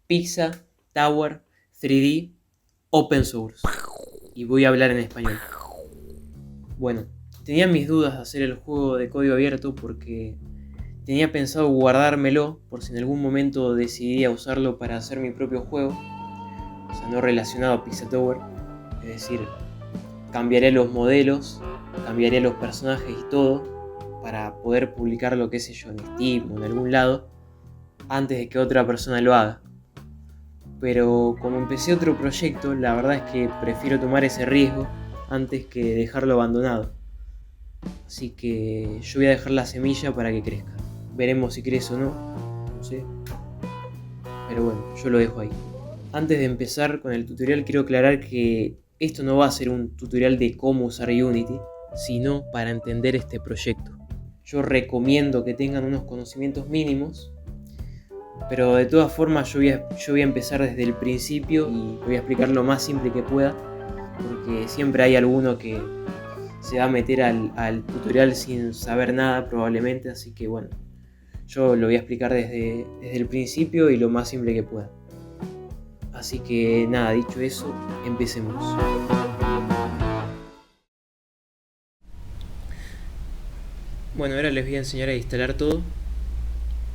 Pizza Tower 3D Open Source. Y voy a hablar en español. Bueno, tenía mis dudas de hacer el juego de código abierto porque tenía pensado guardármelo por si en algún momento decidía usarlo para hacer mi propio juego. O sea, no relacionado a Pizza Tower. Es decir, cambiaré los modelos, cambiaré los personajes y todo para poder publicarlo, qué sé yo, en Steam o en algún lado antes de que otra persona lo haga. Pero como empecé otro proyecto, la verdad es que prefiero tomar ese riesgo antes que dejarlo abandonado. Así que yo voy a dejar la semilla para que crezca. Veremos si crece o no, no sé. Pero bueno, yo lo dejo ahí. Antes de empezar con el tutorial quiero aclarar que esto no va a ser un tutorial de cómo usar Unity, sino para entender este proyecto. Yo recomiendo que tengan unos conocimientos mínimos, pero de todas formas yo voy a empezar desde el principio y voy a explicar lo más simple que pueda, porque siempre hay alguno que se va a meter al tutorial sin saber nada probablemente, así que bueno, yo lo voy a explicar desde el principio y lo más simple que pueda. Así que nada, dicho eso, empecemos. Bueno, ahora les voy a enseñar a instalar todo.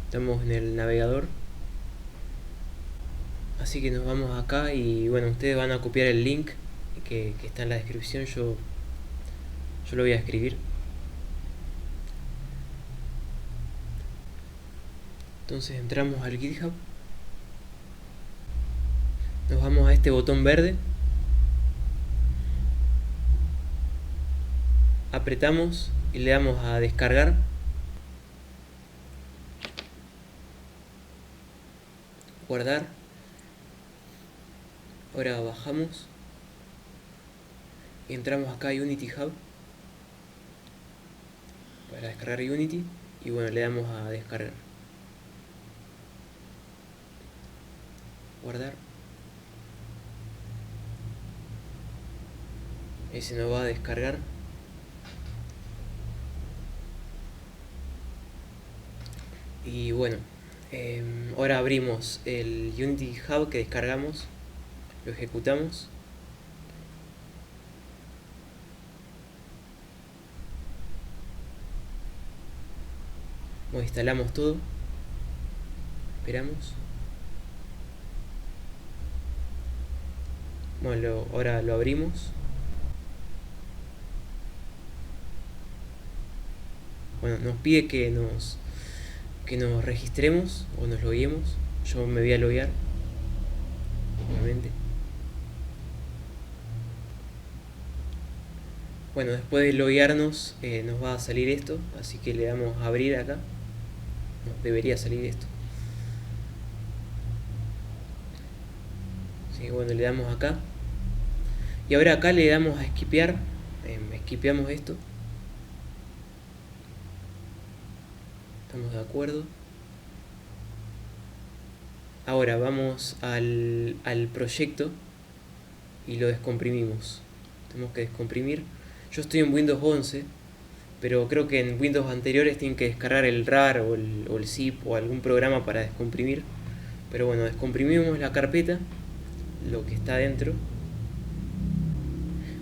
Estamos en el navegador. Así que nos vamos acá y bueno, ustedes van a copiar el link que está en la descripción. Yo lo voy a escribir. Entonces entramos al GitHub. Nos vamos a este botón verde. Apretamos y le damos a descargar. Guardar. Ahora bajamos. Y entramos acá a Unity Hub. Para descargar Unity. Y bueno, le damos a descargar. Guardar. Ese nos va a descargar. Y bueno, ahora abrimos el Unity Hub que descargamos, lo ejecutamos. Bueno, instalamos todo. Esperamos. Bueno, ahora lo abrimos. Bueno, nos pide que nos registremos o nos loguemos. Yo me voy a loguear, obviamente. Bueno, después de loguearnos nos va a salir esto, así que le damos a abrir acá. Nos debería salir esto. Así que bueno, le damos acá. Y ahora acá le damos a skipear. Skipeamos esto. Estamos de acuerdo. Ahora vamos al proyecto y lo descomprimimos. Tenemos que descomprimir. Yo estoy en Windows 11, pero creo que en Windows anteriores tienen que descargar el RAR o el zip o algún programa para descomprimir. Pero bueno, descomprimimos la carpeta, lo que está dentro.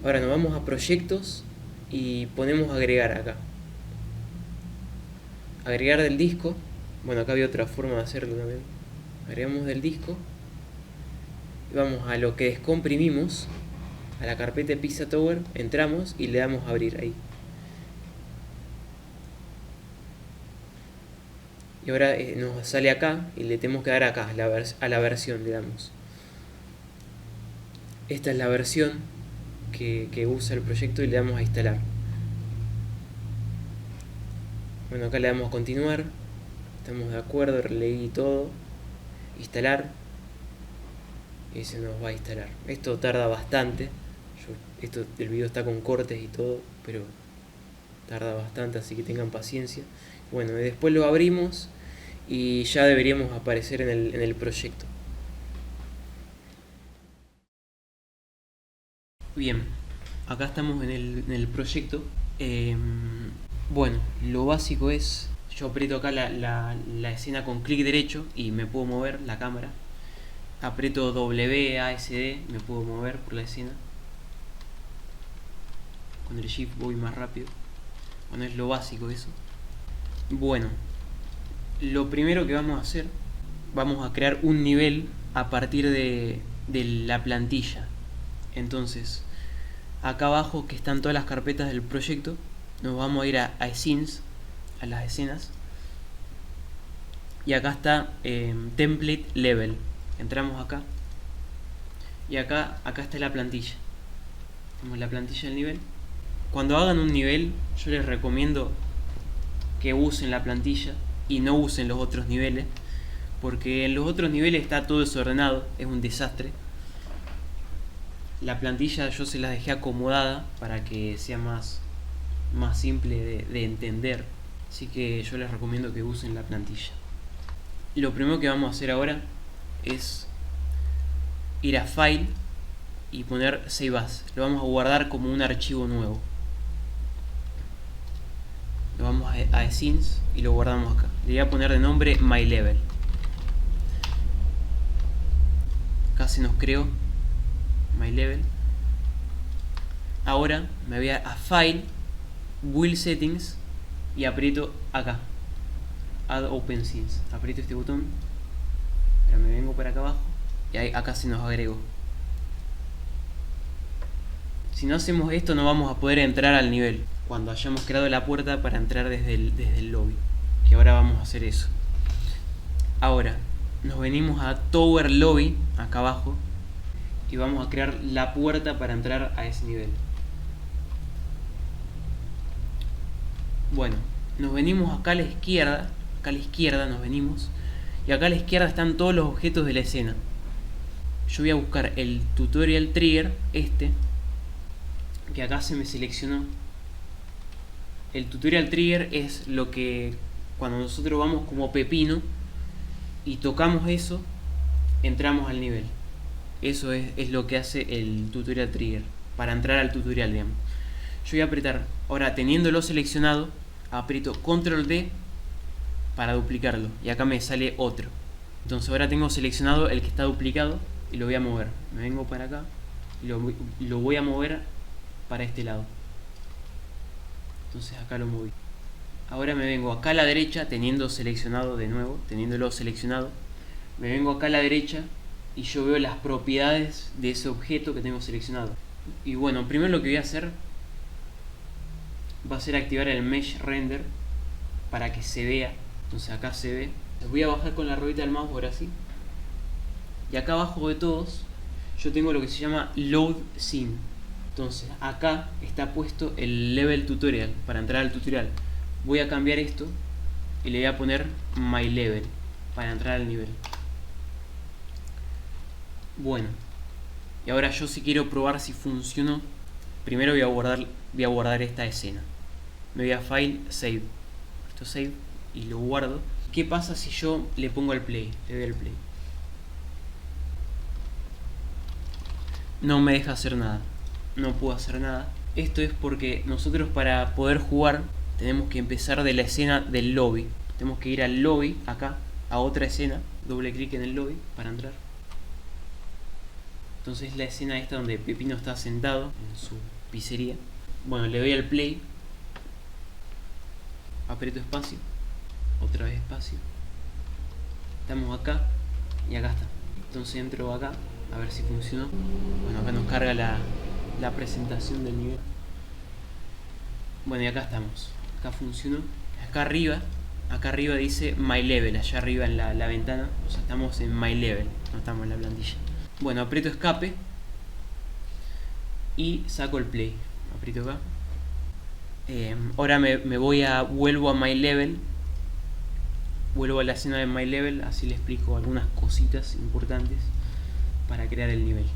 Ahora nos vamos a proyectos y ponemos agregar acá. Agregar del disco. Bueno, acá había otra forma de hacerlo también. Agregamos del disco y vamos a lo que descomprimimos, a la carpeta Pizza Tower, entramos y le damos a abrir ahí. Y ahora nos sale acá y le tenemos que dar acá, a la versión le damos. Esta es la versión que usa el proyecto y le damos a instalar. Bueno, acá le damos a continuar. Estamos de acuerdo, releí todo. Instalar. Y se nos va a instalar. Esto tarda bastante. El video está con cortes y todo, pero tarda bastante, así que tengan paciencia. Bueno, y después lo abrimos y ya deberíamos aparecer en el proyecto. Bien, acá estamos en el proyecto. Bueno, lo básico es, yo aprieto acá la escena con clic derecho y me puedo mover la cámara. aprieto WASD, me puedo mover por la escena. Con el Shift voy más rápido. Bueno, es lo básico eso. Bueno, lo primero que vamos a hacer, vamos a crear un nivel a partir de la plantilla. Entonces, acá abajo que están todas las carpetas del proyecto, nos vamos a ir a Scenes, a las escenas. Y acá está Template Level. Entramos acá. Y acá está la plantilla. Tenemos la plantilla del nivel. Cuando hagan un nivel, yo les recomiendo que usen la plantilla y no usen los otros niveles, porque en los otros niveles está todo desordenado, es un desastre. La plantilla yo se la dejé acomodada para que sea más simple de entender, así que yo les recomiendo que usen la plantilla. Lo primero que vamos a hacer ahora es ir a File y poner Save As. Lo vamos a guardar como un archivo nuevo. Lo vamos a Scenes y lo guardamos acá. Le voy a poner de nombre MyLevel. Acá se nos creó MyLevel. Ahora me voy a File, Build Settings y aprieto acá Add Open Scenes. Aprieto este botón. Ahora me vengo para acá abajo y ahí, acá se nos agregó. Si no hacemos esto no vamos a poder entrar al nivel cuando hayamos creado la puerta para entrar desde el lobby, que ahora vamos a hacer eso. Ahora nos venimos a Tower Lobby acá abajo y vamos a crear la puerta para entrar a ese nivel. Bueno, nos venimos acá a la izquierda nos venimos, y acá a la izquierda están todos los objetos de la escena. Yo voy a buscar el Tutorial Trigger, que acá se me seleccionó. El Tutorial Trigger es lo que cuando nosotros vamos como pepino y tocamos eso, entramos al nivel. Eso es lo que hace el Tutorial Trigger para entrar al tutorial, digamos. Yo voy a apretar, ahora teniéndolo seleccionado, aprieto Control D para duplicarlo y acá me sale otro. Entonces ahora tengo seleccionado el que está duplicado y lo voy a mover. Me vengo para acá y lo voy a mover para este lado. Entonces acá lo moví. Ahora me vengo acá a la derecha, teniéndolo seleccionado, me vengo acá a la derecha y yo veo las propiedades de ese objeto que tengo seleccionado. Y bueno, primero lo que voy a hacer va a ser activar el Mesh Render para que se vea. Entonces acá se ve. Voy a bajar con la ruedita del mouse ahora sí. Y acá abajo de todos yo tengo lo que se llama Load Scene. Entonces acá está puesto el Level Tutorial para entrar al tutorial. Voy a cambiar esto y le voy a poner My Level para entrar al nivel. Bueno, y ahora yo si quiero probar si funcionó, primero voy a guardar esta escena. Me voy a File, Save. Esto Save y lo guardo. ¿Qué pasa si yo le pongo el play? Le doy el play. No me deja hacer nada. No puedo hacer nada. Esto es porque nosotros para poder jugar tenemos que empezar de la escena del lobby. Tenemos que ir al lobby, acá, a otra escena. Doble clic en el lobby para entrar. Entonces la escena esta donde Pepino está sentado en su pizzería. Bueno, le doy al play. Aprieto espacio. Otra vez espacio. Estamos acá y acá está. Entonces entro acá a ver si funcionó. Bueno, acá nos carga la presentación del nivel. Bueno, y acá estamos. Acá funcionó. Acá arriba dice My Level, allá arriba en la ventana. O sea, estamos en My Level, no estamos en la plantilla. Bueno, aprieto escape y saco el play. Aprieto acá. Ahora vuelvo a My Level. Vuelvo a la escena de My Level, así le explico algunas cositas importantes para crear el nivel.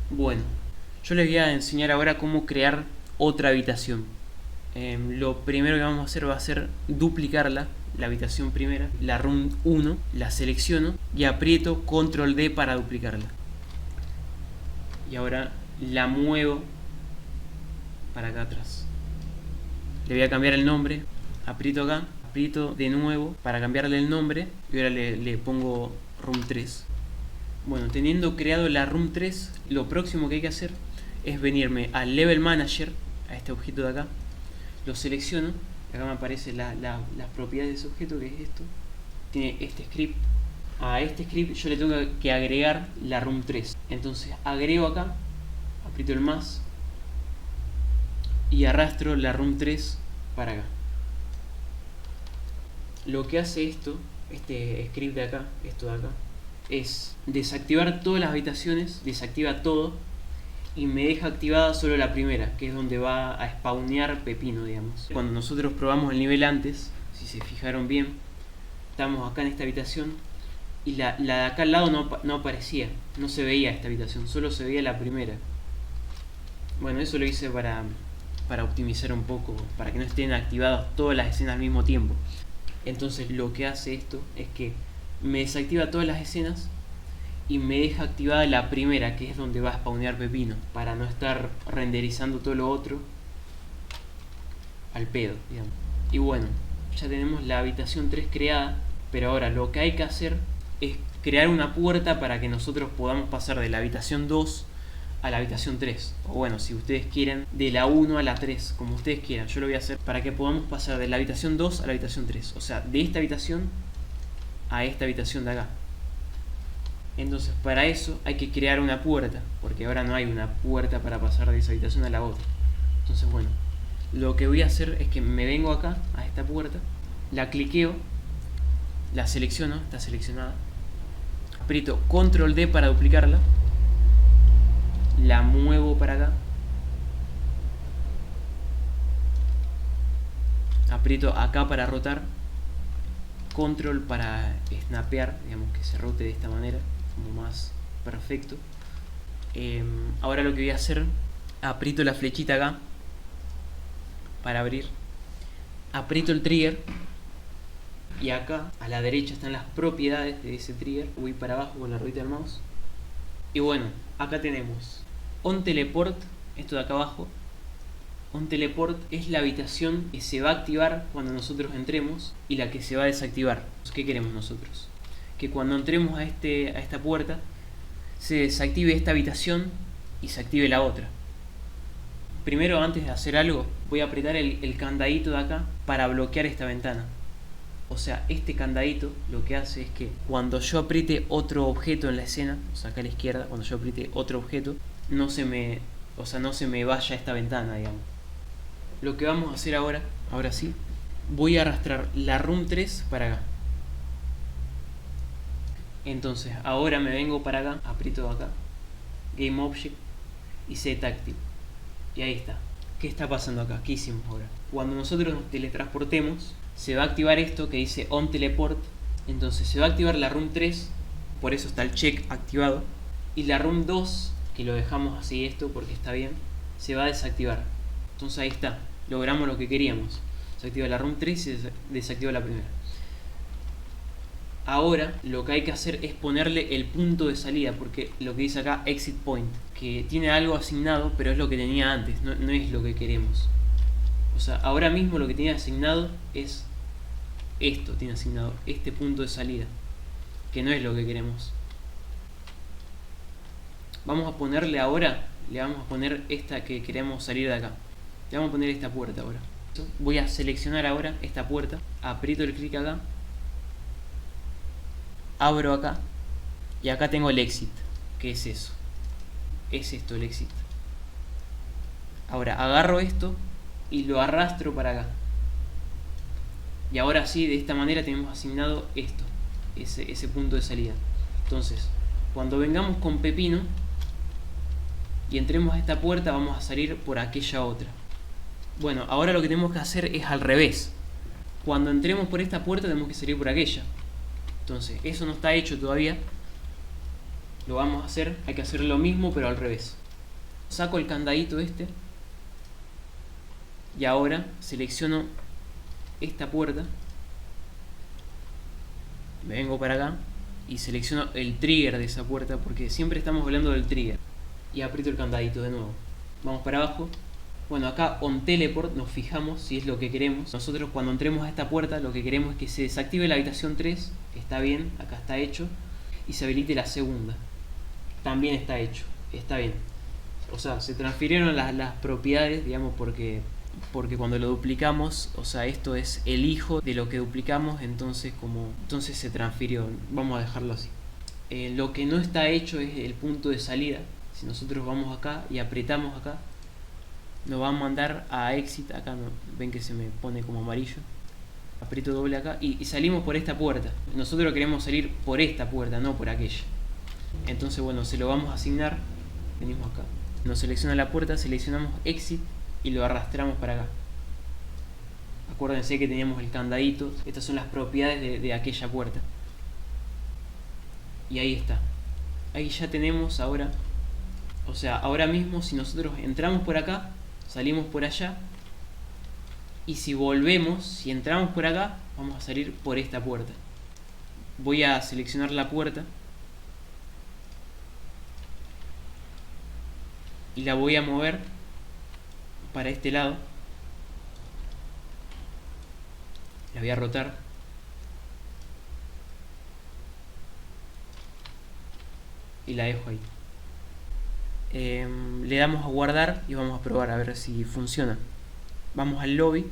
Bueno, yo les voy a enseñar ahora cómo crear otra habitación. Lo primero que vamos a hacer va a ser duplicarla, la habitación primera, la room 1, la selecciono y aprieto Control D para duplicarla. Y ahora la muevo para acá atrás. Le voy a cambiar el nombre, aprieto acá, aprieto de nuevo para cambiarle el nombre y ahora le pongo room 3. Bueno, teniendo creado la room 3, lo próximo que hay que hacer es venirme al level manager, a este objeto de acá, lo selecciono, acá me aparecen las propiedades de ese objeto, que es esto, tiene este script. A este script yo le tengo que agregar la room 3, entonces agrego acá, aprieto el más y arrastro la room 3 para acá. Lo que hace esto, este script de acá, esto de acá, es desactivar todas las habitaciones, desactiva todo y me deja activada solo la primera, que es donde va a spawnear Pepino, digamos. Cuando nosotros probamos el nivel antes, si se fijaron bien, estamos acá en esta habitación y la de acá al lado no aparecía, no se veía esta habitación, solo se veía la primera. Bueno, eso lo hice para optimizar un poco, para que no estén activadas todas las escenas al mismo tiempo. Entonces lo que hace esto es que me desactiva todas las escenas y me deja activada la primera, que es donde va a spawnear Pepino, para no estar renderizando todo lo otro al pedo, digamos. Y bueno, ya tenemos la habitación 3 creada, pero ahora lo que hay que hacer es crear una puerta para que nosotros podamos pasar de la habitación 2 a la habitación 3, o bueno, si ustedes quieren, de la 1 a la 3, como ustedes quieran. Yo lo voy a hacer para que podamos pasar de la habitación 2 a la habitación 3, o sea, de esta habitación a esta habitación de acá. Entonces para eso hay que crear una puerta, porque ahora no hay una puerta para pasar de esa habitación a la otra. Entonces bueno, lo que voy a hacer es que me vengo acá a esta puerta, la cliqueo, la selecciono, está seleccionada, aprieto control D para duplicarla, la muevo para acá, aprieto acá para rotar, control para snapear, digamos que se rote de esta manera, como más perfecto. Ahora lo que voy a hacer, aprieto la flechita acá para abrir, aprieto el trigger y acá a la derecha están las propiedades de ese trigger. Voy para abajo con la ruedita del mouse y bueno, acá tenemos on teleport, esto de acá abajo. On teleport es la habitación que se va a activar cuando nosotros entremos y la que se va a desactivar. ¿Qué queremos nosotros? Que cuando entremos a esta puerta se desactive esta habitación y se active la otra. Primero, antes de hacer algo, voy a apretar el candadito de acá para bloquear esta ventana. O sea, este candadito lo que hace es que cuando yo apriete otro objeto en la escena, o sea acá a la izquierda, cuando yo apriete otro objeto, no se me vaya esta ventana, digamos. Lo que vamos a hacer ahora sí, voy a arrastrar la room 3 para acá. Entonces ahora me vengo para acá, aprieto acá, Game Object y Set Active. Y ahí está. ¿Qué está pasando acá? ¿Qué hicimos ahora? Cuando nosotros nos teletransportemos, se va a activar esto que dice On Teleport. Entonces se va a activar la room 3, por eso está el check activado. Y la room 2, que lo dejamos así esto porque está bien, se va a desactivar. Entonces ahí está, logramos lo que queríamos. Se activa la room 3 y se desactiva la primera. Ahora lo que hay que hacer es ponerle el punto de salida, porque lo que dice acá exit point, que tiene algo asignado, pero es lo que tenía antes, no es lo que queremos. O sea, ahora mismo lo que tiene asignado es esto, tiene asignado este punto de salida, que no es lo que queremos. Vamos a ponerle ahora, le vamos a poner esta que queremos salir de acá. Le vamos a poner esta puerta ahora. Voy a seleccionar ahora esta puerta, aprieto el clic acá, abro acá y acá tengo el exit. ¿Qué es eso? Es esto el exit. Ahora agarro esto y lo arrastro para acá. Y ahora sí, de esta manera tenemos asignado esto, ese punto de salida. Entonces, cuando vengamos con Pepino y entremos a esta puerta, vamos a salir por aquella otra. Bueno, ahora lo que tenemos que hacer es al revés. Cuando entremos por esta puerta tenemos que salir por aquella. Entonces, eso no está hecho todavía. Lo vamos a hacer, hay que hacer lo mismo pero al revés. Saco el candadito este y ahora selecciono esta puerta, me vengo para acá y selecciono el trigger de esa puerta, porque siempre estamos hablando del trigger, y aprieto el candadito de nuevo. Vamos para abajo. Bueno, acá on teleport nos fijamos si es lo que queremos. Nosotros cuando entremos a esta puerta lo que queremos es que se desactive la habitación 3, está bien, acá está hecho, y se habilite la segunda. También está hecho, está bien. O sea, se transfirieron las propiedades, digamos, porque cuando lo duplicamos, o sea, esto es el hijo de lo que duplicamos, entonces se transfirió. Vamos a dejarlo así. Lo que no está hecho es el punto de salida. Si nosotros vamos acá y apretamos acá, nos va a mandar a exit. Acá no, ven que se me pone como amarillo. Aprieto doble acá y salimos por esta puerta. Nosotros queremos salir por esta puerta, no por aquella. Entonces bueno, se lo vamos a asignar. Venimos acá, nos selecciona la puerta, seleccionamos exit y lo arrastramos para acá. Acuérdense que teníamos el candadito. Estas son las propiedades de aquella puerta. Y ahí está. Ahí ya tenemos ahora. O sea, ahora mismo si nosotros entramos por acá, salimos por allá. Y si volvemos, si entramos por acá, vamos a salir por esta puerta. Voy a seleccionar la puerta. Y la voy a mover para este lado. La voy a rotar. Y la dejo ahí. Le damos a guardar y vamos a probar a ver si funciona. Vamos al lobby.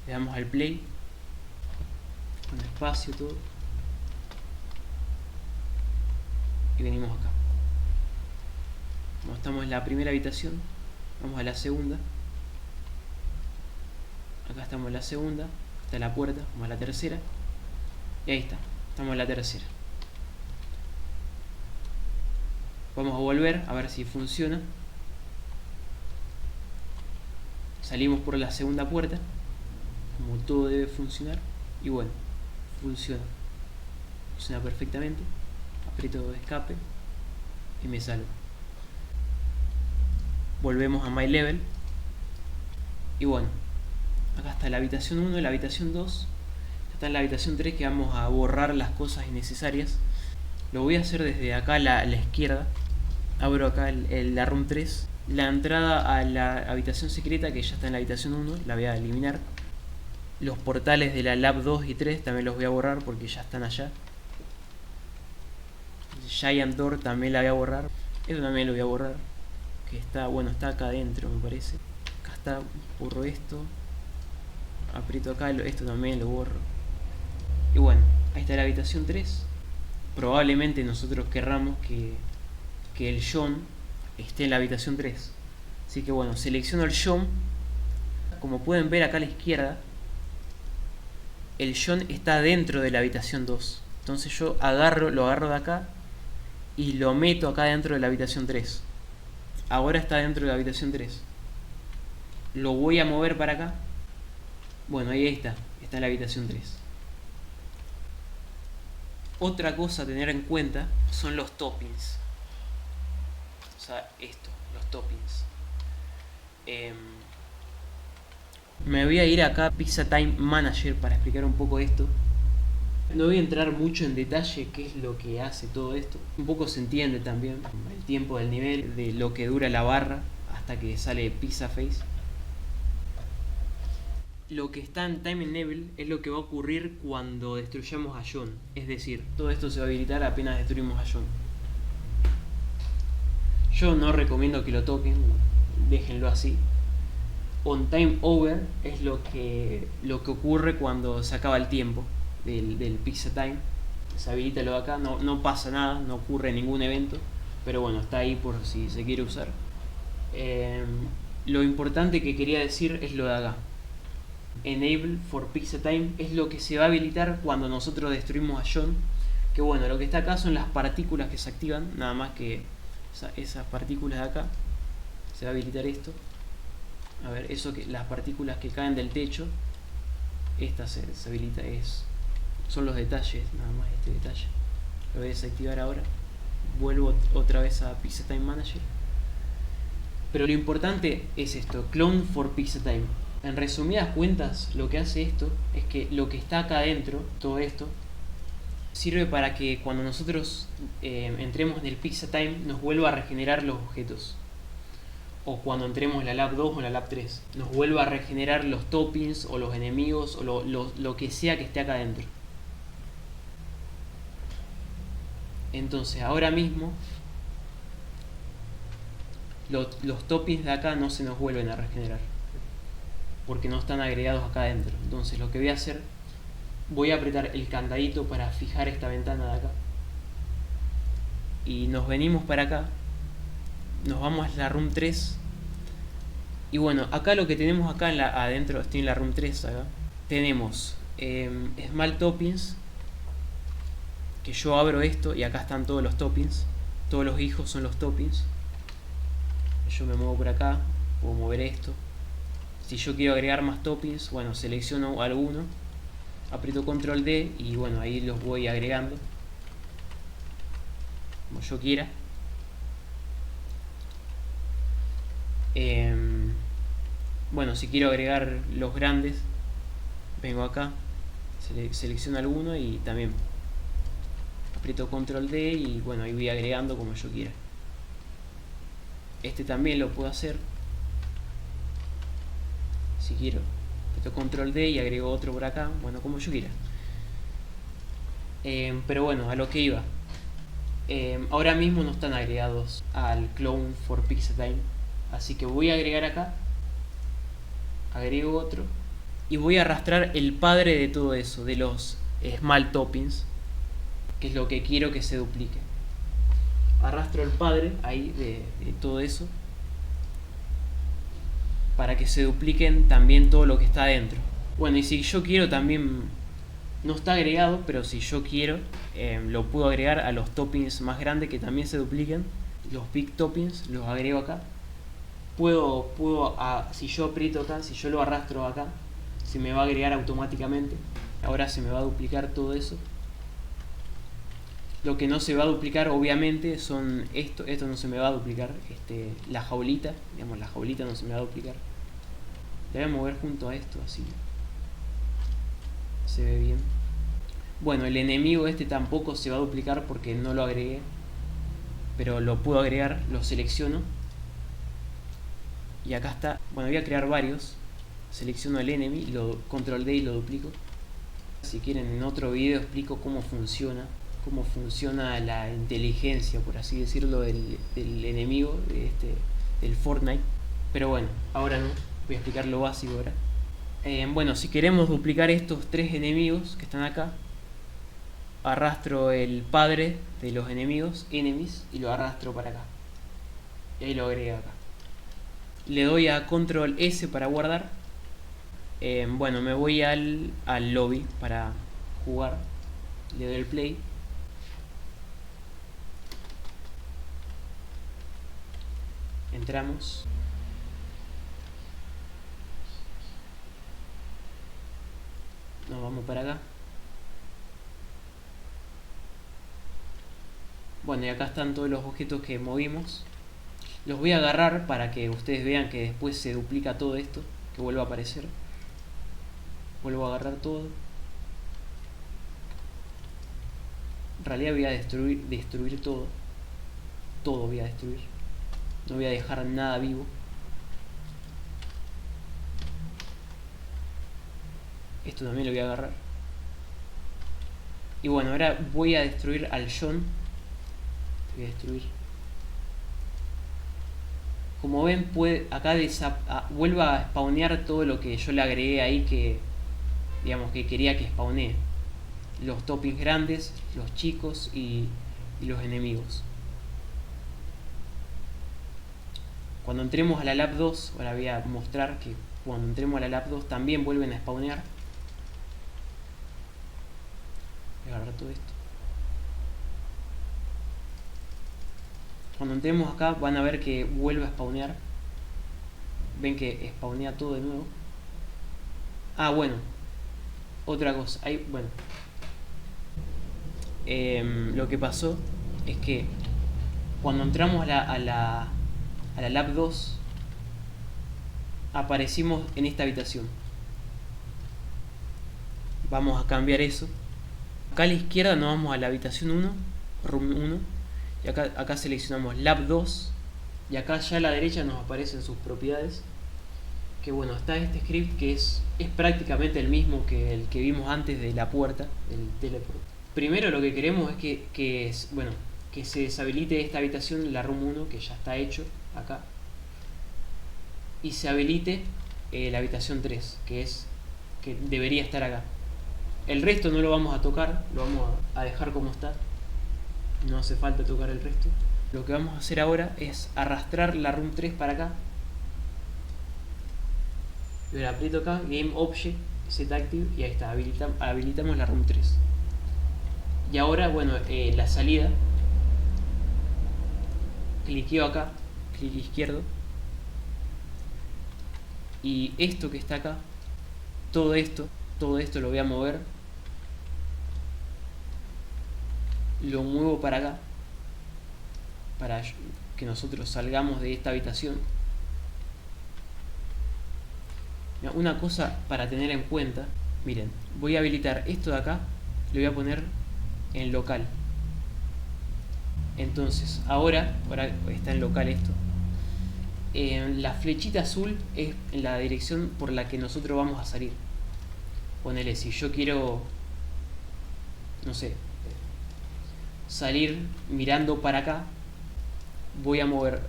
Le damos al play. Con espacio todo. Y venimos acá. Como estamos en la primera habitación, vamos a la segunda. Acá estamos en la segunda. Está la puerta, vamos a la tercera. Y ahí está, estamos en la tercera. Vamos a volver a ver si funciona. Salimos por la segunda puerta, como todo debe funcionar. Y bueno, funciona. Funciona perfectamente. Aprieto escape y me salgo. Volvemos a My Level. Y bueno, acá está la habitación 1 y la habitación 2. Está en la habitación 3 que vamos a borrar las cosas innecesarias. Lo voy a hacer desde acá a la izquierda. Abro acá la room 3. La entrada a la habitación secreta, que ya está en la habitación 1, la voy a eliminar. Los portales de la lab 2 y 3 también los voy a borrar porque ya están allá. Giant Door también la voy a borrar. Esto también lo voy a borrar, que está, bueno, está acá adentro me parece. Acá está, borro esto. Aprieto acá, esto también lo borro. Y bueno, ahí está la habitación 3. Probablemente nosotros querramos que el John esté en la habitación 3. Así que bueno, selecciono el John. Como pueden ver acá a la izquierda, el John está dentro de la habitación 2. Entonces yo lo agarro de acá y lo meto acá dentro de la habitación 3. Ahora está dentro de la habitación 3. Lo voy a mover para acá. Bueno, ahí está en la habitación 3. Otra cosa a tener en cuenta son los toppings. O sea, los toppings. Me voy a ir acá a Pizza Time Manager para explicar un poco esto. No voy a entrar mucho en detalle qué es lo que hace todo esto. Un poco se entiende también el tiempo del nivel, de lo que dura la barra hasta que sale Pizza Face. Lo que está en Time Enable es lo que va a ocurrir cuando destruyamos a John. Es decir, todo esto se va a habilitar apenas destruimos a John. Yo no recomiendo que lo toquen, déjenlo así. On Time Over es lo que ocurre cuando se acaba el tiempo del Pizza Time. Se habilita lo de acá, no pasa nada, no ocurre ningún evento, pero bueno, está ahí por si se quiere usar. Lo importante que quería decir es lo de acá. Enable for Pizza Time es lo que se va a habilitar cuando nosotros destruimos a John. Que bueno, lo que está acá son las partículas que se activan, nada más que esas partículas de acá. Se va a habilitar esto. A ver, las partículas que caen del techo, esta se habilita, son los detalles, nada más este detalle. Lo voy a desactivar ahora. Vuelvo otra vez a Pizza Time Manager. Pero lo importante es esto, Clone for Pizza Time. En resumidas cuentas, lo que hace esto es que lo que está acá adentro, todo esto, sirve para que cuando nosotros entremos en el Pizza Time nos vuelva a regenerar los objetos. O cuando entremos en la Lab 2 o en la Lab 3, nos vuelva a regenerar los toppings o los enemigos o lo que sea que esté acá adentro. Entonces ahora mismo los toppings de acá no se nos vuelven a regenerar, porque no están agregados acá adentro. Entonces lo que voy a hacer, voy a apretar el candadito para fijar esta ventana de acá. Y nos venimos para acá, nos vamos a la room 3. Y bueno, acá lo que tenemos acá adentro, estoy en la room 3 acá. Tenemos Small Toppings, que yo abro esto y acá están todos los toppings. Todos los hijos son los toppings. Yo me muevo por acá, puedo mover esto. Si yo quiero agregar más toppings, bueno, selecciono alguno, aprieto control D y bueno, ahí los voy agregando como yo quiera. Bueno, si quiero agregar los grandes, vengo acá, selecciono alguno y también aprieto control D y bueno, ahí voy agregando como yo quiera. Este también lo puedo hacer si quiero, aprieto control D y agrego otro por acá, bueno, como yo quiera. Pero bueno, a lo que iba, ahora mismo no están agregados al clone for Pixel Time, así que voy a agregar acá, agrego otro y voy a arrastrar el padre de todo eso, de los Small Toppings, que es lo que quiero que se duplique. Arrastro el padre ahí de todo eso para que se dupliquen también todo lo que está adentro. Bueno, y si yo quiero también, no está agregado, pero si yo quiero lo puedo agregar a los toppings más grandes que también se dupliquen. Los big toppings los agrego acá. Si yo aprieto acá, si yo lo arrastro acá, se me va a agregar automáticamente. Ahora se me va a duplicar todo eso. Lo que no se va a duplicar obviamente son esto no se me va a duplicar, la jaulita, digamos, la jaulita no se me va a duplicar. Le voy a mover junto a esto, así se ve bien. Bueno, el enemigo tampoco se va a duplicar porque no lo agregué, pero lo puedo agregar, lo selecciono y acá está. Bueno, voy a crear varios, selecciono el enemy, control D y lo duplico. Si quieren, en otro video explico cómo funciona la inteligencia, por así decirlo, del enemigo del Fortnite. Pero bueno, ahora no, voy a explicar lo básico ahora. Bueno, si queremos duplicar estos tres enemigos que están acá, arrastro el padre de los enemies, y lo arrastro para acá. Y ahí lo agrego acá. Le doy a control S para guardar. Bueno, me voy al lobby para jugar. Le doy el play. Entramos. Nos vamos para acá. Bueno, y acá están todos los objetos que movimos. Los voy a agarrar para que ustedes vean que después se duplica todo esto, que vuelva a aparecer. Vuelvo a agarrar todo. En realidad voy a destruir todo. Todo voy a destruir. No voy a dejar nada vivo. Esto también lo voy a agarrar. Y bueno, ahora voy a destruir al John. Voy a destruir. Como ven, acá vuelva a spawnear todo lo que yo le agregué ahí, que digamos que quería que spawnee. Los toppings grandes, los chicos y los enemigos. Cuando entremos a la Lab 2, ahora voy a mostrar que cuando entremos a la Lab 2 también vuelven a spawnear. Voy a agarrar todo esto. Cuando entremos acá van a ver que vuelve a spawnear. Ven que spawnea todo de nuevo. Ah, bueno. Otra cosa. Lo que pasó es que cuando entramos a la Lab 2 aparecimos en esta habitación. Vamos a cambiar eso. Acá a la izquierda nos vamos a la habitación 1, room 1, y acá seleccionamos Lab 2, y acá ya a la derecha nos aparecen sus propiedades. Que bueno, está este script que es prácticamente el mismo que el que vimos antes de la puerta, el teleport. Primero lo que queremos es bueno, que se deshabilite esta habitación, la room 1, que ya está hecho acá, y se habilite la habitación 3, que debería estar acá. El resto no lo vamos a tocar, lo vamos a dejar como está. No hace falta tocar el resto. Lo que vamos a hacer ahora es arrastrar la room 3 para acá. Le aprieto acá, Game Object, Set Active, y ahí está, habilitamos la room 3. Y ahora, bueno, la salida. Cliqueo acá, clic izquierdo. Y esto que está acá, todo esto lo voy a mover. Lo muevo para acá, para que nosotros salgamos de esta habitación. Una cosa para tener en cuenta, miren, voy a habilitar esto de acá, lo voy a poner en local. Entonces, ahora está en local esto. La flechita azul es la dirección por la que nosotros vamos a salir. Ponele, si yo quiero, no sé, salir mirando para acá, voy a mover,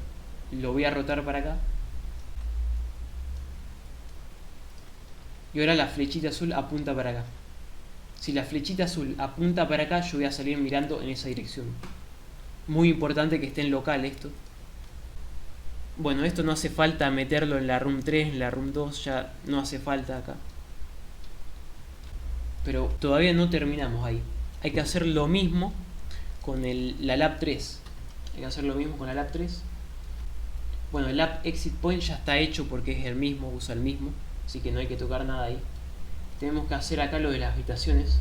lo voy a rotar para acá. Y ahora la flechita azul apunta para acá. Si la flechita azul apunta para acá, yo voy a salir mirando en esa dirección. Muy importante que esté en local esto. Bueno, esto no hace falta meterlo en la room 3, en la room 2, ya no hace falta acá. Pero todavía no terminamos ahí. Hay que hacer lo mismo con la lab 3. Hay que hacer lo mismo con la lab 3. Bueno, el lab exit point ya está hecho porque es el mismo, usa el mismo. Así que no hay que tocar nada ahí. Tenemos que hacer acá lo de las habitaciones,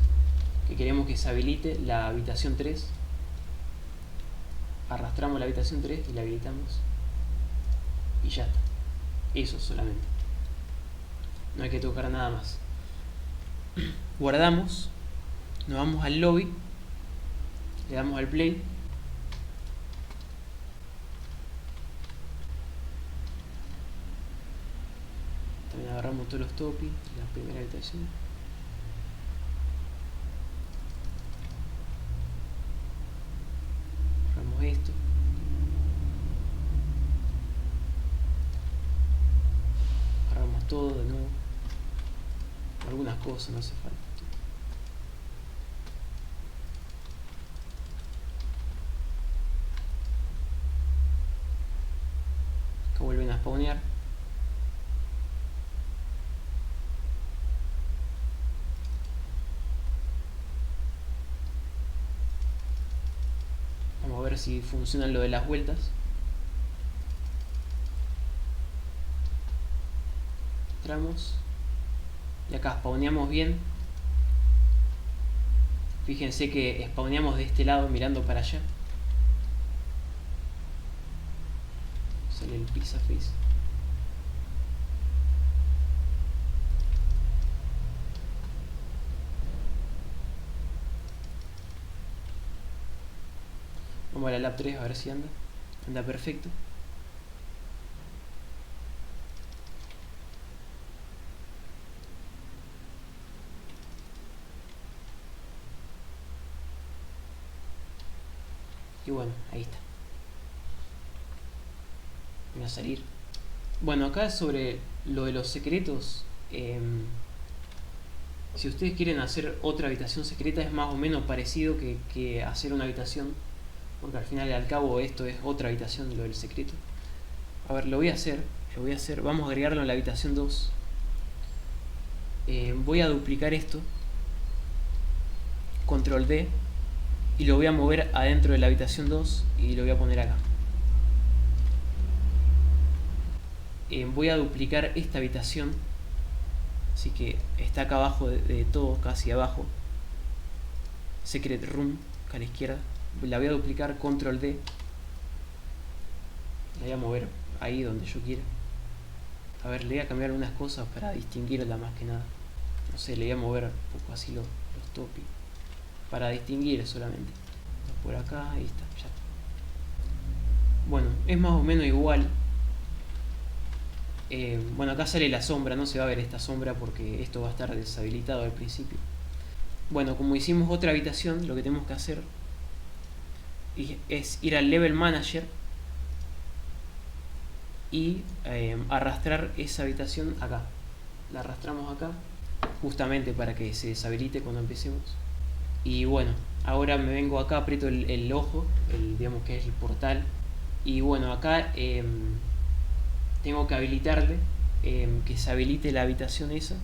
que queremos que se habilite la habitación 3. Arrastramos la habitación 3 y la habilitamos. Y ya está. Eso solamente. No hay que tocar nada más. Guardamos. Nos vamos al lobby. Le damos al play. También agarramos todos los topis de la primera habitación. Agarramos esto. Agarramos todo de nuevo. Algunas cosas no hace falta. Acá vuelven a spawnear. Vamos a ver si funciona lo de las vueltas. Entramos. Y acá spawneamos bien. Fíjense que spawneamos de este lado mirando para allá. Sale el pizza face. Vamos a la lab 3 a ver si anda. Anda perfecto. Y bueno, ahí está. Voy a salir. Bueno, acá sobre lo de los secretos. Si ustedes quieren hacer otra habitación secreta, es más o menos parecido que hacer una habitación. Porque al final y al cabo esto es otra habitación, lo del secreto. A ver, lo voy a hacer. Vamos a agregarlo en la habitación 2. Voy a duplicar esto. Control D. Y lo voy a mover adentro de la habitación 2 y lo voy a poner acá. Voy a duplicar esta habitación. Así que está acá abajo de todo, casi abajo. Secret Room, acá a la izquierda. La voy a duplicar, Control D. La voy a mover ahí donde yo quiera. A ver, le voy a cambiar unas cosas para distinguirla más que nada. No sé, le voy a mover un poco así los topis. Para distinguir solamente. Por acá, ahí está, ya. Bueno, es más o menos igual. Bueno, acá sale la sombra, no se va a ver esta sombra porque esto va a estar deshabilitado al principio. Bueno, como hicimos otra habitación, lo que tenemos que hacer es ir al Level Manager y arrastrar esa habitación acá. La arrastramos acá, justamente para que se deshabilite cuando empecemos. Y bueno, ahora me vengo acá, aprieto el ojo, digamos que es el portal. Y bueno, acá tengo que habilitarle, que se habilite la habitación esa.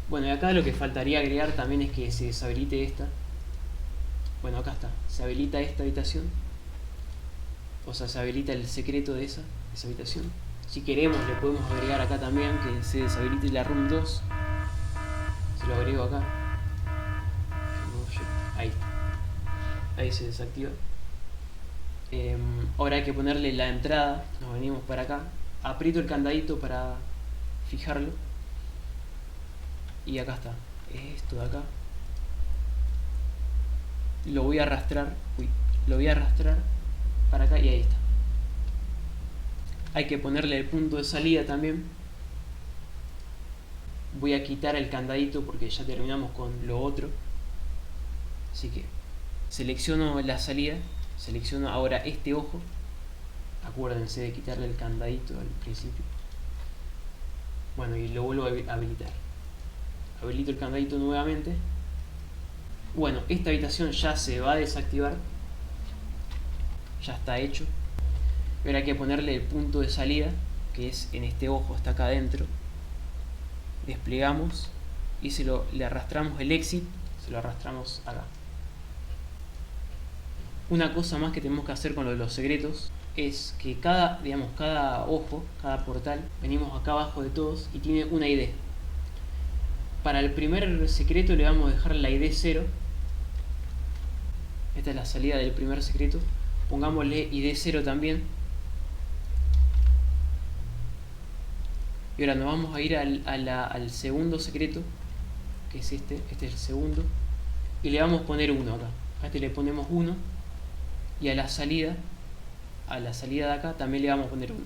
Bueno, y acá lo que faltaría agregar también es que se deshabilite esta. Bueno, acá está, se habilita esta habitación. O sea, se habilita el secreto de esa habitación. Si queremos le podemos agregar acá también que se deshabilite la room 2. Se lo agrego acá. Ahí está. Ahí se desactiva. Ahora hay que ponerle la entrada. Nos venimos para acá. Aprieto el candadito para fijarlo. Y acá está. Esto de acá. Lo voy a arrastrar. Lo voy a arrastrar para acá y ahí está. Hay que ponerle el punto de salida también. Voy a quitar el candadito porque ya terminamos con lo otro. Así que selecciono la salida. Selecciono ahora este ojo. Acuérdense de quitarle el candadito al principio. Bueno, y lo vuelvo a habilitar. Habilito el candadito nuevamente. Bueno, esta habitación ya se va a desactivar. Ya está hecho. Ahora hay que ponerle el punto de salida, que es en este ojo, está acá adentro. Desplegamos y le arrastramos el exit, se lo arrastramos acá. Una cosa más que tenemos que hacer con lo de los secretos es que cada ojo, cada portal, venimos acá abajo de todos y tiene una ID. Para el primer secreto le vamos a dejar la ID 0. Esta es la salida del primer secreto. Pongámosle ID 0 también. Y ahora nos vamos a ir al segundo secreto, que es este es el segundo, y le vamos a poner 1 acá. A este le ponemos 1 y a la salida de acá también le vamos a poner 1.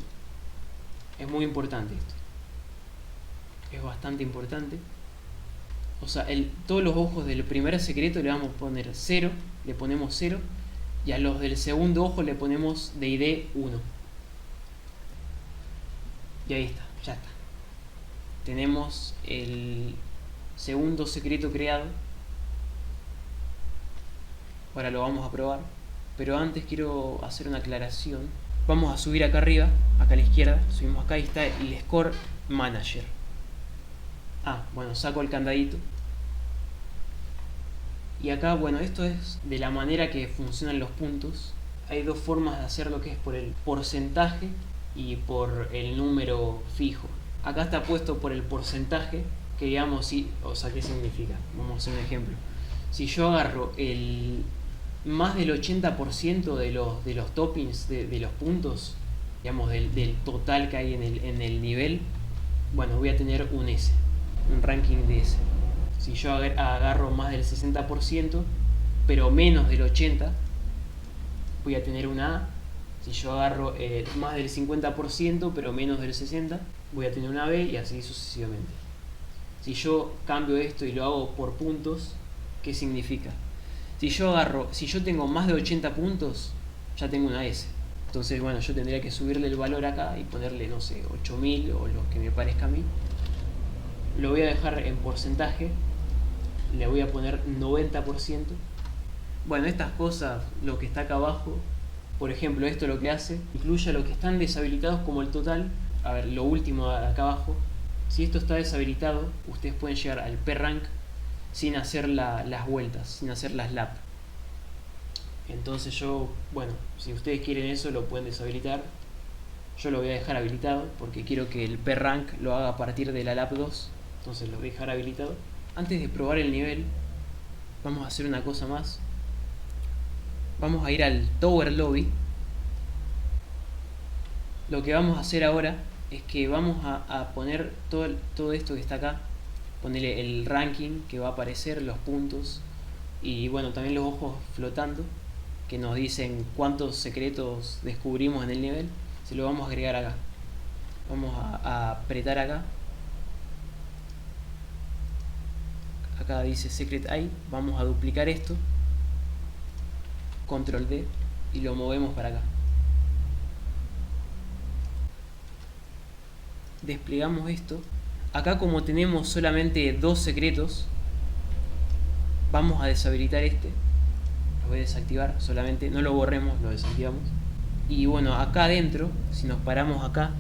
Es muy importante esto. Es bastante importante. O sea, todos los ojos del primer secreto le vamos a poner 0, le ponemos 0, y a los del segundo ojo le ponemos de ID 1. Y ahí está, ya está. Tenemos el segundo secreto creado. Ahora lo vamos a probar, pero antes quiero hacer una aclaración. Vamos a subir acá arriba, acá a la izquierda, subimos acá y está el Score Manager. Bueno, saco el candadito. Y acá, bueno, esto es de la manera que funcionan los puntos. Hay dos formas de hacerlo, que es por el porcentaje y por el número fijo. Acá está puesto por el porcentaje, que digamos, o sea, ¿qué significa? Vamos a hacer un ejemplo. Si yo agarro más del 80% de los toppings de los puntos, digamos, del total que hay en el nivel, bueno, voy a tener un S, un ranking de S. Si yo agarro más del 60%, pero menos del 80%, voy a tener una A. Si yo agarro más del 50%, pero menos del 60%, voy a tener una B, y así sucesivamente. Si yo cambio esto y lo hago por puntos, ¿qué significa? Si yo tengo más de 80 puntos, ya tengo una S. Entonces, bueno, yo tendría que subirle el valor acá y ponerle, no sé, 8000 o lo que me parezca a mí. Lo voy a dejar en porcentaje. Le voy a poner 90%. Bueno, estas cosas, lo que está acá abajo, por ejemplo, esto lo que hace, incluye a los que están deshabilitados como el total. A ver, lo último de acá abajo. Si esto está deshabilitado, ustedes pueden llegar al P-Rank sin hacer las vueltas, sin hacer las laps. Entonces bueno, si ustedes quieren eso, lo pueden deshabilitar. Yo lo voy a dejar habilitado porque quiero que el P-Rank lo haga a partir de la lap 2. Entonces lo voy a dejar habilitado. Antes de probar el nivel, vamos a hacer una cosa más. Vamos a ir al Tower Lobby. Lo que vamos a hacer ahora es que vamos a poner todo esto que está acá. Ponerle el ranking que va a aparecer, los puntos y bueno, también los ojos flotando que nos dicen cuántos secretos descubrimos en el nivel. Se lo vamos a agregar acá. Vamos a apretar acá. acá dice Secret AI, vamos a duplicar esto, Control D, y lo movemos para acá. Desplegamos esto. Acá, como tenemos solamente 2 secretos, vamos a deshabilitar este. Lo voy a desactivar solamente, no lo borremos, lo desactivamos. Y bueno, acá adentro, si nos paramos acá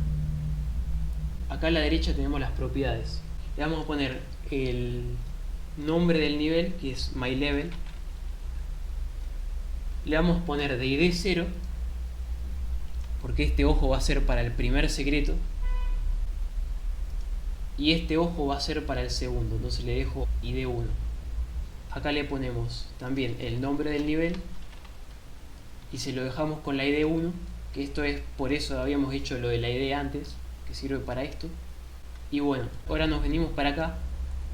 a la derecha tenemos las propiedades. Le vamos a poner el nombre del nivel, que es My Level. Le vamos a poner de ID 0, porque este ojo va a ser para el primer secreto y este ojo va a ser para el segundo, entonces le dejo ID 1. Acá le ponemos también el nombre del nivel y se lo dejamos con la ID 1, que esto es, por eso habíamos hecho lo de la ID antes, que sirve para esto. Y bueno, ahora nos venimos para acá,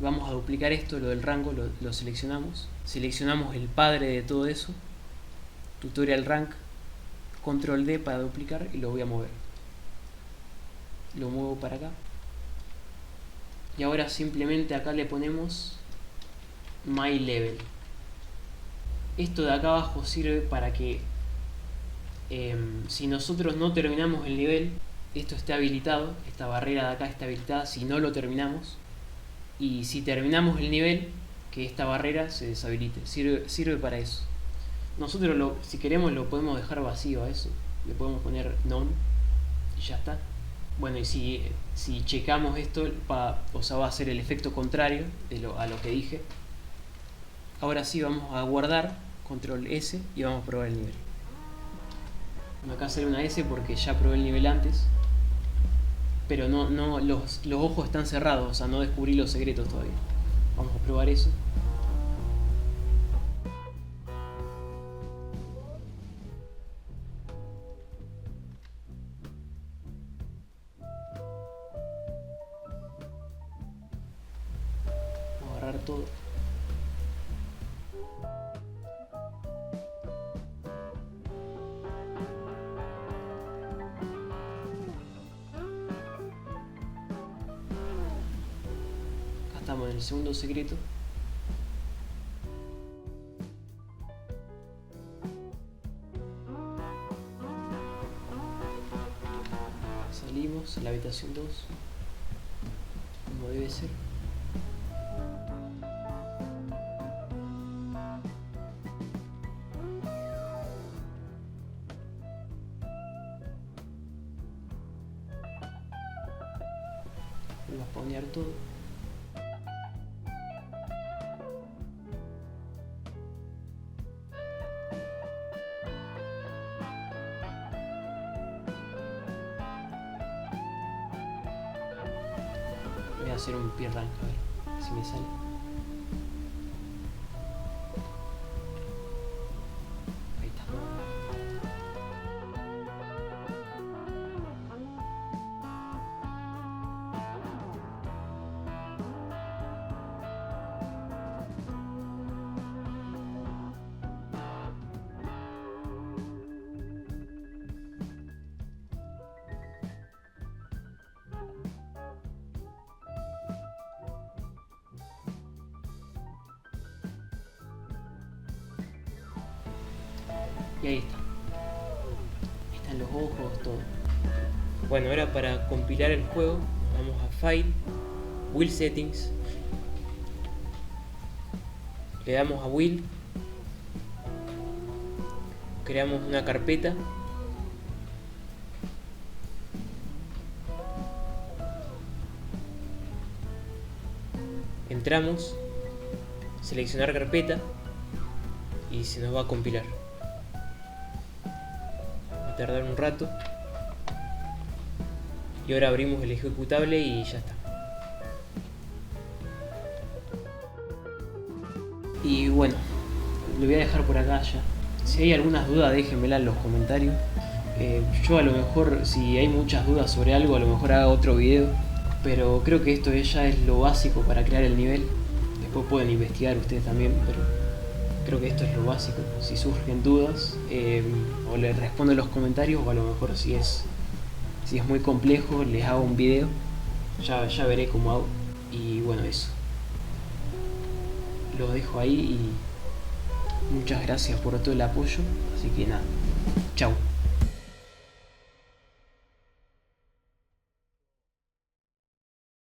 vamos a duplicar esto, lo del rango, lo seleccionamos el padre de todo eso, tutorial rank, control D para duplicar, y lo voy a mover. Lo muevo para acá. Y ahora simplemente acá le ponemos My Level. Esto de acá abajo sirve para que si nosotros no terminamos el nivel, esto esté habilitado, esta barrera de acá está habilitada si no lo terminamos. Y si terminamos el nivel, que esta barrera se deshabilite. Sirve para eso. Nosotros si queremos lo podemos dejar vacío a eso. Le podemos poner none y ya está. Bueno, y si checamos esto, va a hacer el efecto contrario a lo que dije. Ahora sí vamos a guardar, control S, y vamos a probar el nivel. Bueno, acá hacer una S porque ya probé el nivel antes. Pero los ojos están cerrados, o sea, no descubrí los secretos todavía. Vamos a probar eso. Vamos a agarrar todo. Estamos en el segundo secreto. Salimos a la habitación 2, como debe ser. Vamos a spawnear todo. Voy a hacer un peer rank, a ver si me sale. Ahí está. Y ahí está. Ahí están los ojos, todo. Bueno, ahora para compilar el juego, vamos a File, Wheel Settings. Le damos a Wheel. Creamos una carpeta. Entramos, seleccionar carpeta y se nos va a compilar. Va a tardar un rato. Y ahora abrimos el ejecutable y ya está. Y bueno, lo voy a dejar por acá ya. Si hay algunas dudas, déjenmela en los comentarios. Yo a lo mejor, si hay muchas dudas sobre algo, a lo mejor haga otro video. Pero creo que esto ya es lo básico para crear el nivel. Después pueden investigar ustedes también, pero creo que esto es lo básico. Si surgen dudas, o les respondo en los comentarios, o a lo mejor si es muy complejo, les hago un video. Ya veré cómo hago. Y bueno, eso. lo dejo ahí y muchas gracias por todo el apoyo. Así que nada, chao.